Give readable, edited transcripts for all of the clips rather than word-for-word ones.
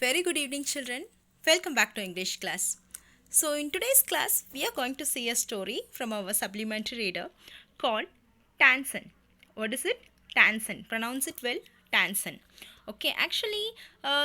Very good evening, children. Welcome back to English class. So, in today's class, we are going to see a story from our supplementary reader called Tansen. What is it? Tansen. Pronounce it well. Tansen. Okay, actually,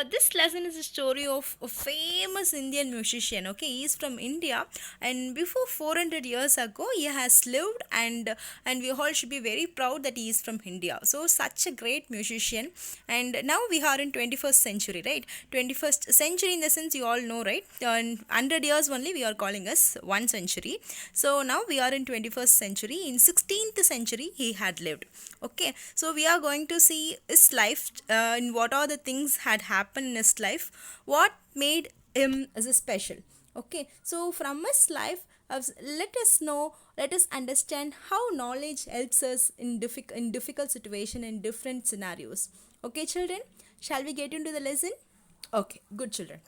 this lesson is a story of a famous Indian musician. Okay, he is from India, and before 400 years ago, he has lived, and we all should be very proud that he is from India. So, such a great musician, and now we are in 21st century, right? 21st century in the sense you all know, right? In 100 years only we are calling us one century. So now we are in 21st century. In 16th century he had lived. Okay, so we are going to see his life, and what are the things had happened in his life, what made him as a special. Okay, so from his life, let us understand how knowledge helps us in difficult situation, in different scenarios. Okay, children, shall we get into the lesson? Okay, good, children.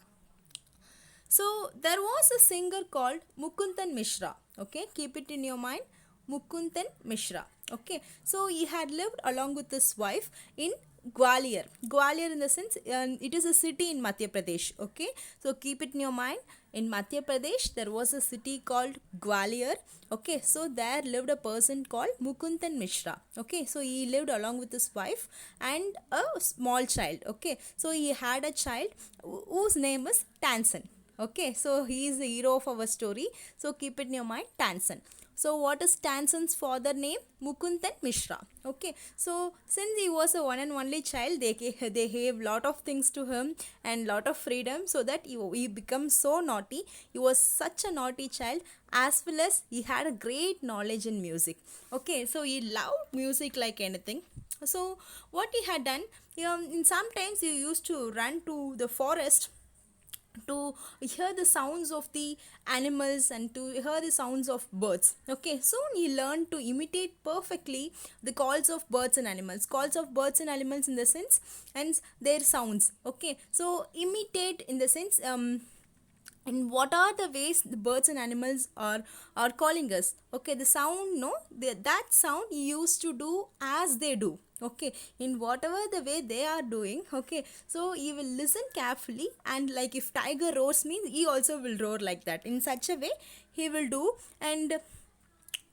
So there was a singer called Mukundan Mishra. Okay, keep it in your mind. Mukundan Mishra. Okay, so he had lived along with his wife in Gwalior. Gwalior, in the sense, it is a city in Madhya Pradesh. Okay, so keep it in your mind. In Madhya Pradesh, there was a city called Gwalior. Okay, so there lived a person called Mukundan Mishra. Okay, so he lived along with his wife and a small child. Okay, so he had a child whose name is Tansen. Okay, so he is the hero of our story. So keep it in your mind, Tansen. So what is Tansen's father name? Mukundan Mishra. Okay, so since he was a one and only child, they gave lot of things to him and lot of freedom, so that he becomes so naughty. He was such a naughty child, as well as he had a great knowledge in music. Okay, so he loved music like anything. So what he had done, in sometimes he used to run to the forest to hear the sounds of the animals and to hear the sounds of birds. Okay, so he learned to imitate perfectly the calls of birds and animals, in the sense, and their sounds. Okay, so imitate in the sense, and what are the ways the birds and animals are calling us. Okay, the sound, no, that sound he used to do as they do. Okay, in whatever the way they are doing. Okay, so he will listen carefully, and like if tiger roars means he also will roar like that. In such a way he will do, and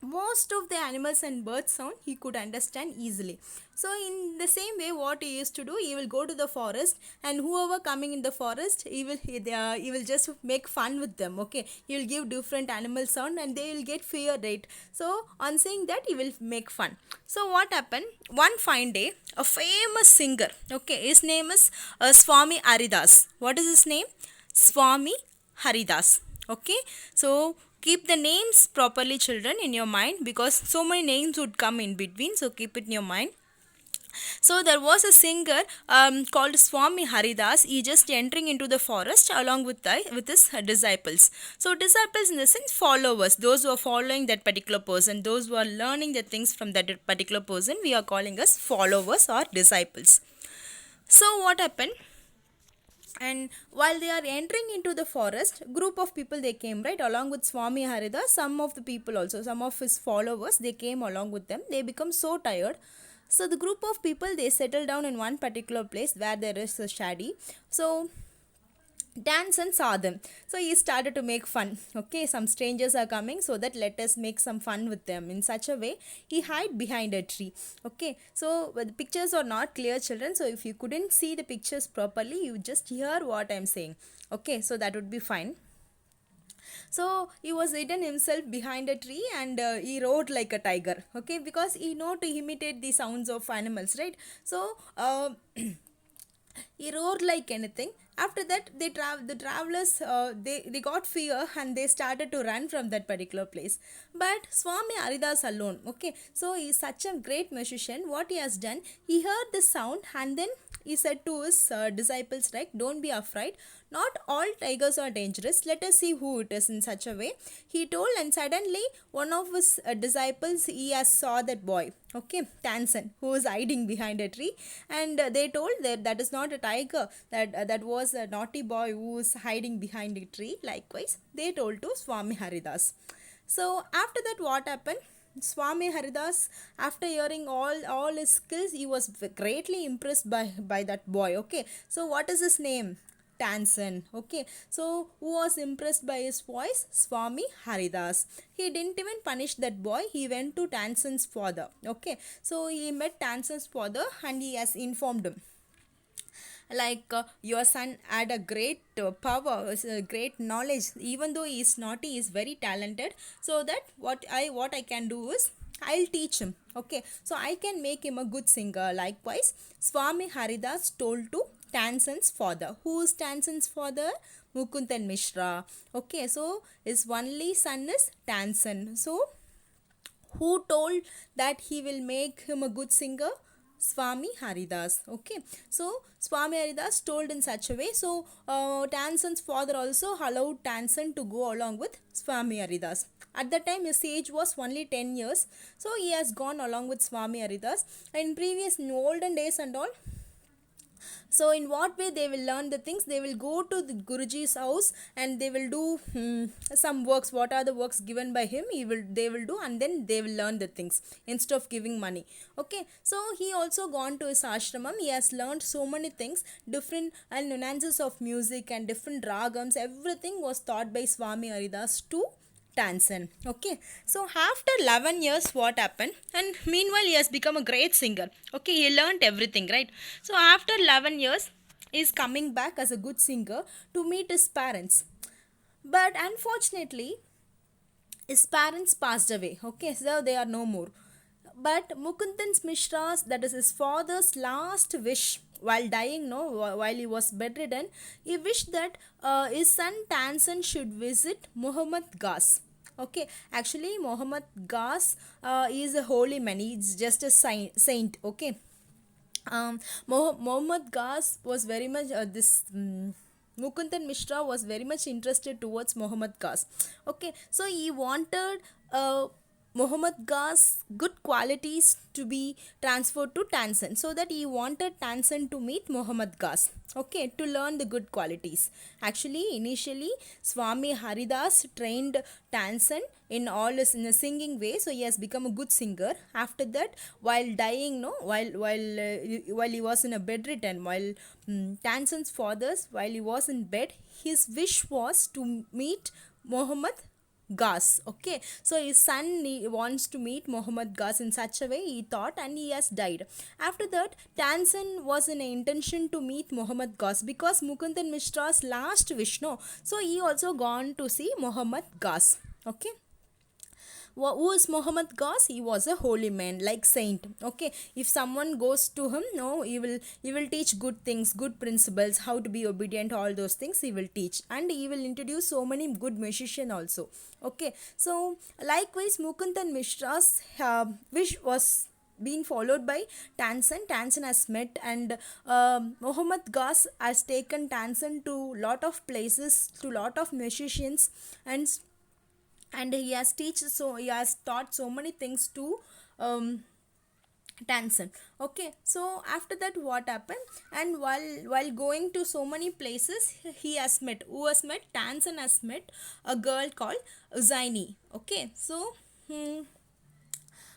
most of the animals and birds sound he could understand easily. So in the same way, what he used to do, he will go to the forest, and whoever coming in the forest, he will just make fun with them. Okay, he will give different animal sound and they will get fear, right? So on saying that, he will make fun. So what happened, one fine day, a famous singer, okay, his name is Swami Haridas. What is his name? Swami Haridas. Okay, so keep the names properly, children, in your mind, because so many names would come in between. So keep it in your mind. So there was a singer called Swami Haridas. He just entering into the forest along with his disciples. So disciples in the sense followers, those who are following that particular person, those who are learning the things from that particular person, we are calling as followers or disciples. So what happened? And while they are entering into the forest, group of people they came, right, along with Swami Haridas. Some of the people also, some of his followers, they came along with them. They become so tired, so the group of people, they settle down in one particular place where there is a shady. So Danson saw them, so he started to make fun. Okay, some strangers are coming, so that let us make some fun with them. In such a way, he hid behind a tree. Okay, so the pictures are not clear, children, so if you couldn't see the pictures properly, you just hear what I'm saying. Okay, so that would be fine. So he was hidden himself behind a tree, and he roared like a tiger. Okay, because he know to imitate the sounds of animals, right? So he roared like anything. After that, the travelers, they got fear, and they started to run from that particular place. But Swami Haridas alone, okay, so he is such a great musician. What he has done, he heard the sound, and then he said to his disciples, like, don't be afraid, not all tigers are dangerous, let us see who it is. In such a way he told, and suddenly one of his disciples, he has saw that boy, okay, Tansen, who was hiding behind a tree. And they told that that is not a tiger, that was a naughty boy who was hiding behind a tree. Likewise they told to Swami Haridas. So after that, what happened? Swami Haridas, after hearing all his skills, he was greatly impressed by that boy. Okay, so what is his name? Tansen. Okay, so who was impressed by his voice? Swami Haridas. He didn't even punish that boy. He went to Tansen's father. Okay, so he met Tansen's father and he has informed him like your son had a great power, great knowledge. Even though he is naughty, he is very talented. So that what I can do is I'll teach him. Okay, so I can make him a good singer. Likewise, Swami Haridas told to Tansen's father. Who is Tansen's father? Mukundan Mishra. Okay, so his only son is Tansen. So who told that he will make him a good singer? Swami Haridas. Okay, so Swami Haridas told in such a way. So Tansen's father also allowed Tansen to go along with Swami Haridas. At that time his age was only 10 years, so he has gone along with Swami Haridas. In previous, in olden days and all, so in what way they will learn the things? They will go to the Guruji's house and they will do some works. What are the works given by him? They will do, and then they will learn the things instead of giving money. Okay, so he also gone to his ashramam. He has learned so many things, different and nuances of music and different ragams. Everything was taught by Swami Haridas to Tansen. Okay, so after 11 years, what happened? And meanwhile, he has become a great singer. Okay, he learned everything, right? So after 11 years, he is coming back as a good singer to meet his parents. But unfortunately, his parents passed away. Okay, so they are no more. But Mukundan's Mishra's, that is his father's last wish while dying, no, while he was bedridden, he wished that his son Tansen should visit Muhammad Ghas. Okay, actually, Muhammad Ghas is a holy man, he's just a saint. Okay, Muhammad Ghas was very much Mukundan Mishra was very much interested towards Muhammad Ghas. Okay, so he wanted Muhammad Ghas good qualities to be transferred to Tansen, so that he wanted Tansen to meet Muhammad Ghas. Okay, to learn the good qualities. Actually, initially Swami Haridas trained Tansen in all his in a singing way, so he has become a good singer. After that, while dying, no, while he was in a bedridden, while Tansen's father's, while he was in bed, his wish was to meet Muhammad Ghas. Okay, so his son wants to meet Muhammad Ghas. In such a way he thought, and he has died. After that, Tansen was in an intention to meet Muhammad Ghas because Mukundan Mishra's last wish, no, so he also gone to see Muhammad Ghas. Okay, who is Muhammad Ghas? He was a holy man, like saint. Okay, if someone goes to him, no, he will teach good things, good principles, how to be obedient, all those things he will teach, and he will introduce so many good musician also. Okay, so likewise Mukundan Mishra's wish was been followed by Tansen. Tansen has met, and Muhammad Ghas has taken Tansen to lot of places, to lot of musicians, and he has taught so many things to Tansen. Okay, so after that, what happened? And while going to so many places, he has met, who has met? Tansen has met a girl called Uzaini. Okay, so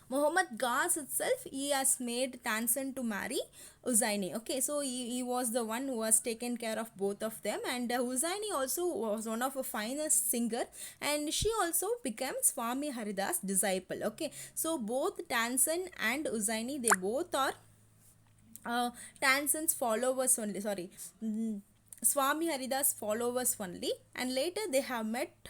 Muhammad Ghas itself, he has made Tansen to marry Uzaini. Okay, so he was the one who has taken care of both of them, and Uzaini also was one of the finest singer, and she also became Swami Haridas disciple. Okay, so both Tansen and Uzaini, they both are Tansen's followers only. Sorry, Swami Haridas followers only, and later they have met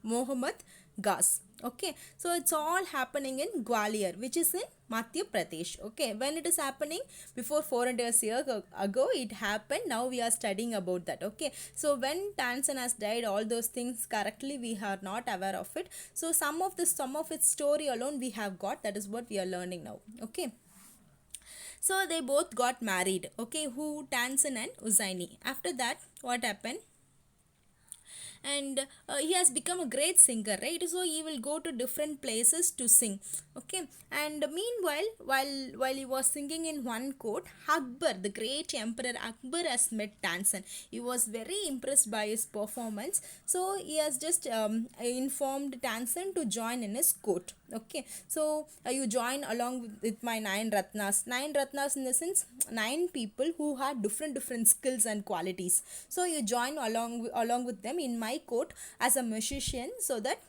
Muhammad Ghas. Okay, so it's all happening in Gwalior, which is in Madhya Pradesh. Okay, when it is happening? Before 400 years ago it happened. Now we are studying about that. Okay, so when Tansen has died, all those things correctly we are not aware of it. So some of its story alone we have got. That is what we are learning now. Okay, so they both got married. Okay, who? Tansen and Uzaini. After that, what happened? and he has become a great singer, right? So he will go to different places to sing. Okay, and meanwhile, while he was singing in one court, Akbar, the great emperor Akbar, has met Tansen. He was very impressed by his performance, so he has just informed Tansen to join in his court. Okay, so you join along with my nine ratnas in the sense nine people who had different skills and qualities. So you join along with them in my court as a musician, so that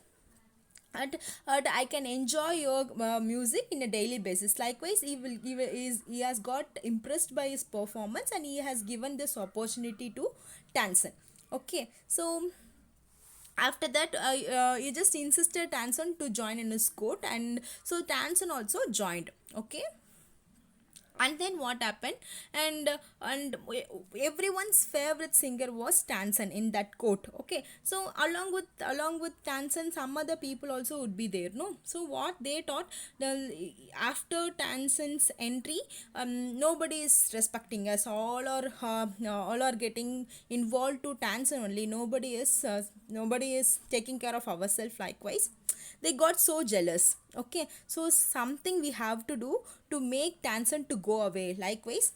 and I can enjoy your music in a daily basis. Likewise, he has got impressed by his performance, and he has given this opportunity to Tansen. Okay, so after that, he just insisted Tansen to join in his court, and so Tansen also joined. Okay, and then what happened, and everyone's favorite singer was Tansen in that court. Okay, so along with Tansen, some other people also would be there, no? So what they thought, after Tansen's entry, nobody is respecting us, all are getting involved to Tansen only. Nobody is taking care of ourselves. Likewise, they got so jealous. Okay, so something we have to do to make Tansen to go away. Likewise,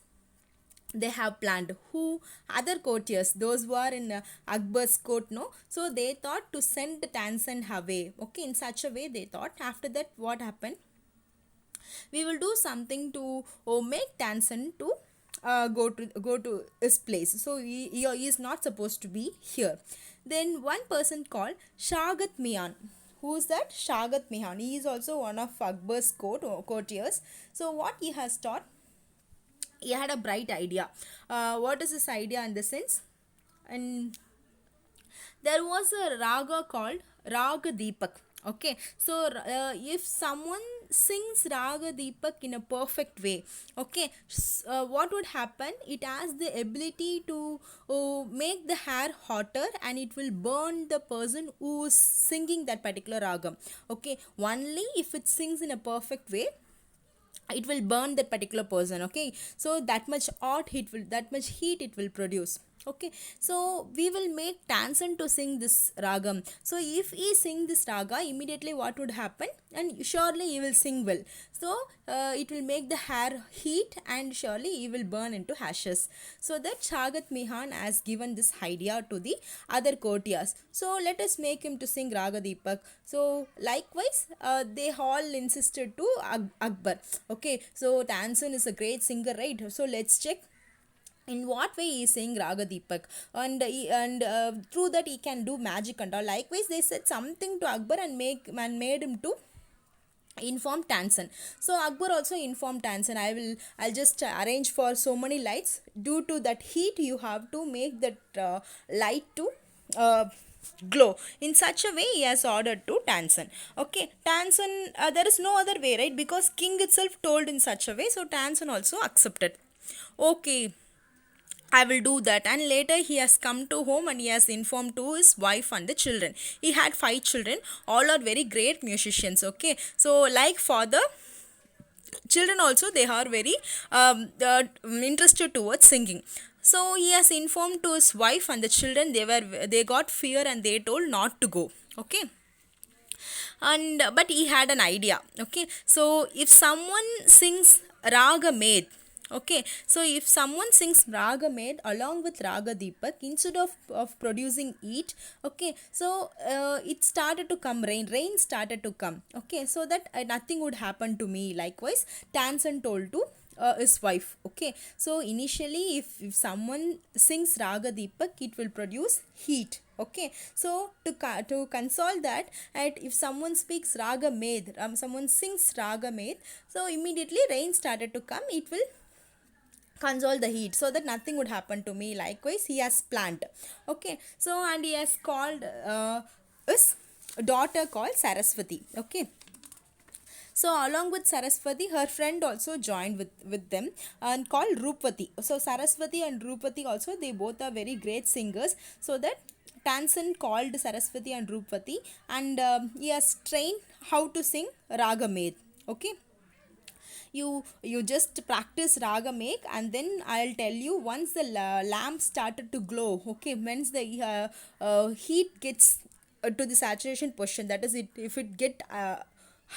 they have planned who other courtiers, those who are in Akbar's court, no? So they thought to send Tansen away. Okay, in such a way they thought. After that, what happened, we will do something to make Tansen to go to his place. So he is not supposed to be here. Then one person called Shagat Mian. Who is that? Shagat Mian. He is also one of Akbar's courtiers. So what he has taught, he had a bright idea. What is this idea in the sense? And there was a raga called Raga Deepak. Okay, so if someone sings Raga Deepak in a perfect way, okay, what would happen? It has the ability to make the hair hotter, and it will burn the person who is singing that particular ragam. Okay, only if it sings in a perfect way, it will burn that particular person. Okay, so that much heat it will produce. Okay, so we will make Tansen to sing this ragam. So if he sing this raga, immediately what would happen, and surely he will sing well. So it will make the hair heat, and surely he will burn into ashes. So that Shagat Mihan has given this idea to the other courtiers. So let us make him to sing Raga Deepak. So likewise, they all insisted to Akbar. Okay, so Tansen is a great singer, right? So let's check in what way he is saying Raga Deepak, and through that he can do magic and all. Likewise, they said something to Akbar and made him to inform Tansen. So Akbar also informed Tansen, I'll just arrange for so many lights. Due to that heat, you have to make that light to uh, glow in such a way. He has ordered to Tansen. Okay, Tansen, there is no other way, right? Because king itself told in such a way, so Tansen also accepted. Okay, I will do that. And later he has come to home and he has informed to his wife and the children. He had 5 children. All are very great musicians. Okay. So like father, children also, they are very interested towards singing. So he has informed to his wife and the children. They got fear and they told not to go. Okay, and but he had an idea. Okay, so if someone sings Raga Med, okay, so if someone sings Raga Med along with Raga Deepak, instead of producing heat, okay, so it started to come rain started to come. Okay, so that nothing would happen to me. Likewise, Tansen told to his wife. Okay, so initially if someone sings Raga Deepak, it will produce heat. Okay, so to console that, and if someone speaks Raga Med, someone sings Raga Med, so immediately rain started to come. It will console the heat, so that nothing would happen to me. Likewise, he has planned. Okay, so and he has called his daughter called Saraswati. Okay, so along with Saraswati, her friend also joined with them and called Rupati. So Saraswati and Rupati also, they both are very great singers. So that Tansen called Saraswati and Rupati, and he has trained how to sing Raga Med. Okay, you just practice raga make, and then I'll tell you once the lamp started to glow, okay, once the heat gets to the saturation position, that is it, if it get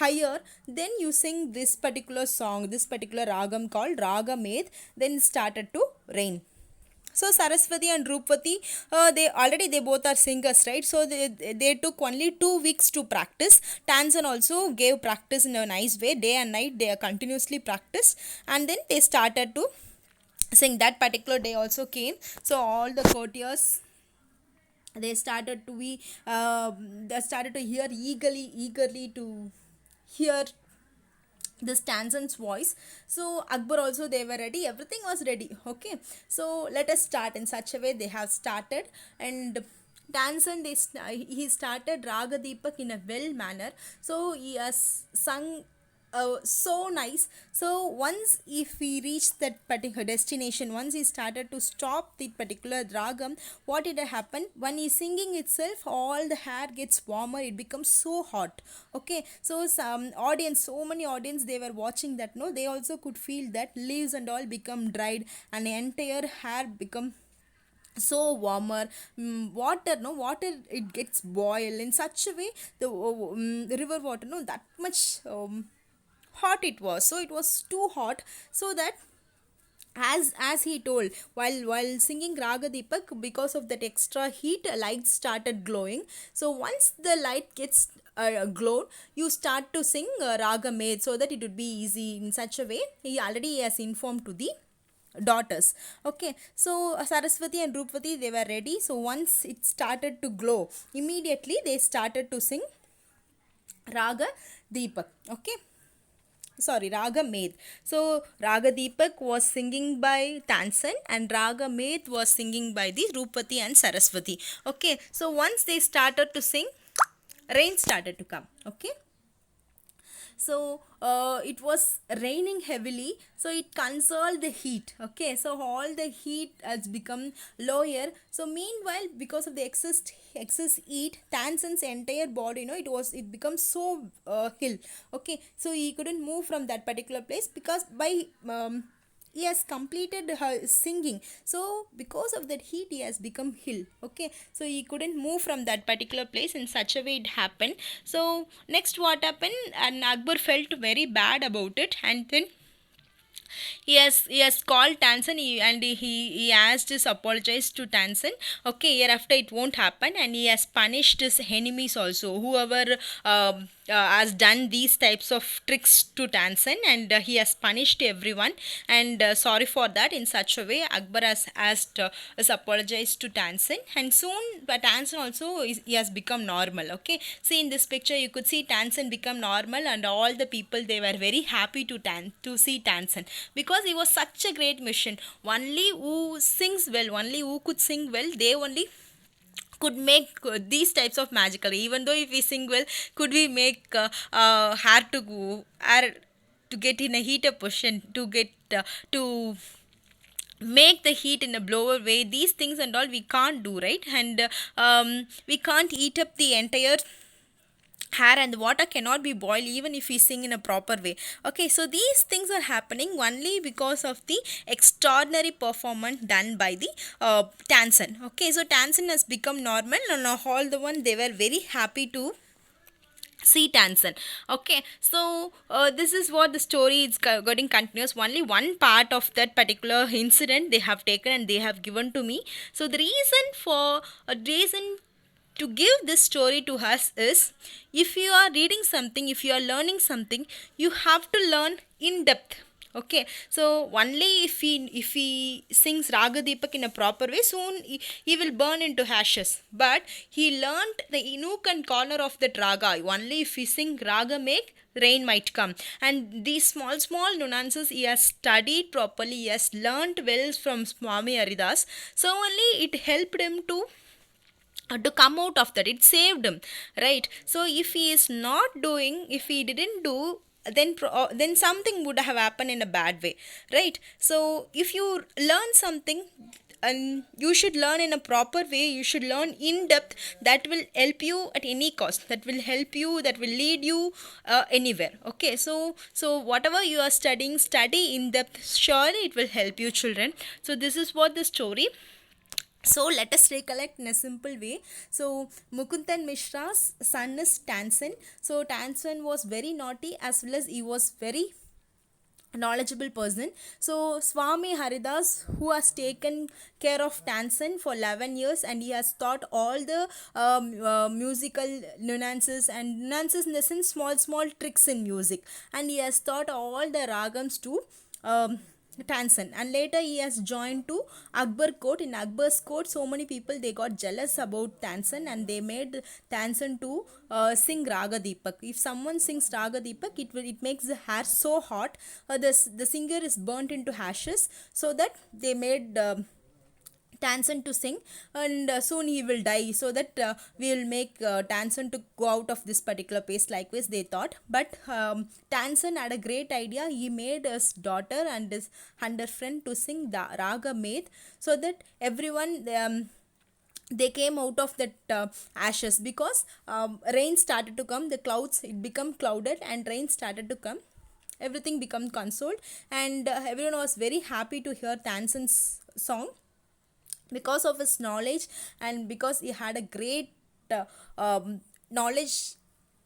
higher, then you sing this particular song, this particular ragam called raga med, then it started to rain. So Saraswati and Drupati, they both are singers, right? So they took only 2 weeks to practice. Tansen also gave practice in a nice way, day and night they are continuously practiced, and then they started to sing. That particular day also came, so all the courtiers, they started to be they started to hear eagerly to hear this Tanzan's voice. So Akbar also, they were ready, everything was ready, okay. So let us start. In such a way they have started, and Tanzan, he started Raga Deepak in a well manner, so he has sung so nice. So once if we reached that particular destination, once he started to stop the particular ragam, what did happen, when he's singing itself, all the hair gets warmer, it becomes so hot, okay. So some audience, so many audience, they were watching that, no, they also could feel that leaves and all become dried, and the entire hair become so warmer. Water, no, water, it gets boiled in such a way, the river water, no, that much hot it was, so it was too hot, so that as he told, while singing Raga Deepak, because of that extra heat, lights started glowing. So once the light gets glowed, you start to sing Raga Med, so that it would be easy. In such a way he already has informed to the daughters, okay. So Saraswati and Drupati, they were ready. So once it started to glow, immediately they started to sing Raga Deepak, okay, sorry, Raga Med. So Raga Deepak was singing by Tansen, and Raga Med was singing by the Drupati and Saraswati, okay. So once they started to sing, rain started to come, okay. So it was raining heavily, so it conserved the heat, okay. So all the heat has become lower. So meanwhile, because of the excess heat, Tansen's entire body, it becomes so hill, okay. So he couldn't move from that particular place, because by he has completed her singing, so because of that heat he has become hill, okay. So he couldn't move from that particular place. In such a way it happened. So next what happened, and Akbar felt very bad about it, and then he has called Tansen, he asked his apologize to Tansen. Okay, hereafter it won't happen, and he has punished his enemies also, whoever has done these types of tricks to Tansen, and he has punished everyone, and sorry for that. In such a way Akbar has apologized to Tansen, and soon but Tansen also he has become normal, okay. See, in this picture you could see Tansen become normal, and all the people, they were very happy to see Tansen, because he was such a great mission. Only who sings well, only who could sing well, they only could make these types of magical. Even though if we sing well, could we make hair to get in a heater position, to get to make the heat in a blower way, these things and all we can't do, right? And we can't eat up the entire hair, and the water cannot be boiled even if we sing in a proper way, okay. So these things are happening only because of the extraordinary performance done by the Tansen, okay. So Tansen has become normal, and all the one, they were very happy to see Tansen, okay. So this is what the story is getting continuous. Only one part of that particular incident they have taken and they have given to me. So the reason for a reason to give this story to us is, if you are reading something, if you are learning something, you have to learn in depth, okay. So only if he sings Raga Deepak in a proper way, soon he will burn into ashes. But he learnt the nook and corner of that raga. Only if he sing Raga make, rain might come. And these small nuances he has studied properly, he has learnt well from Swami Haridas. So only it helped him to come out of that, it saved him, right? So if he is not doing, if he didn't do, then something would have happened in a bad way, right? So if you learn something, and you should learn in a proper way. You should learn in depth. That will help you at any cost. That will help you, that will lead you anywhere. Okay, so whatever you are studying, study in depth. Surely it will help you, children. So this is what the story. So let us recollect in a simple way. So Mukundan Mishra's son is Tansen. So Tansen was very naughty as well as he was very knowledgeable person. So Swami Haridas, who has taken care of Tansen for 11 years, and he has taught all the musical nuances, and nuances in the sense small tricks in music, and he has taught all the ragams to Tansen. And later he has joined to Akbar court. In Akbar's court, so many people they got jealous about Tansen, and they made Tansen to sing Raga Deepak. If someone sings Raga Deepak, it makes the hair so hot. The singer is burnt into ashes, so that they made Tansen to sing, and soon he will die, so that we will make Tansen to go out of this particular place. Likewise they thought, but Tansen had a great idea. He made his daughter and her friend to sing the Raga Med, so that everyone they came out of that ashes, because rain started to come, the clouds, it become clouded and rain started to come, everything become consoled, and everyone was very happy to hear Tansen's song because of his knowledge, and because he had a great knowledge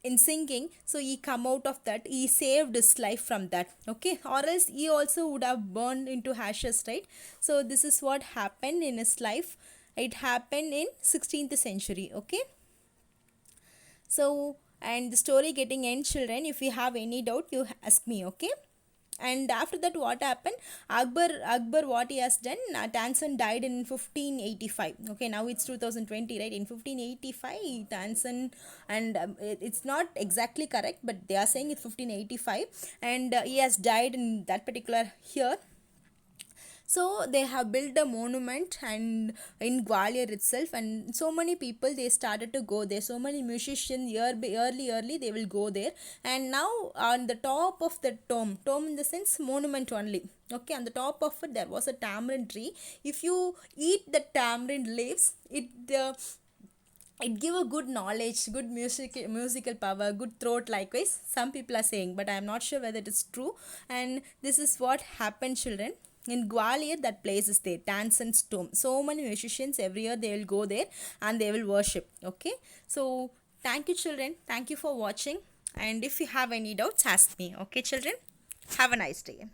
in singing. So he come out of that, he saved his life from that. Okay, or else he also would have burned into ashes, right? So this is what happened in his life. It happened in 16th century. Okay, so and the story getting end, children. If you have any doubt, you ask me. Okay, and after that what happened, Akbar what he has done, Tansen died in 1585. Okay, now it's 2020, right? In 1585 Tansen, and it's not exactly correct, but they are saying it's 1585, and he has died in that particular year. So they have built a monument and in Gwalior itself, and so many people they started to go there. So many musicians early they will go there. And now on the top of the tomb in the sense monument only. Okay, on the top of it there was a tamarind tree. If you eat the tamarind leaves, it give a good knowledge, good musical power, good throat. Likewise some people are saying, but I am not sure whether it is true. And this is what happened, children. In Gwalior, that place is there, Tansen's tomb. So many musicians every year they will go there and they will worship. Okay, so thank you, children. Thank you for watching, and if you have any doubts, ask me. Okay, children, have a nice day.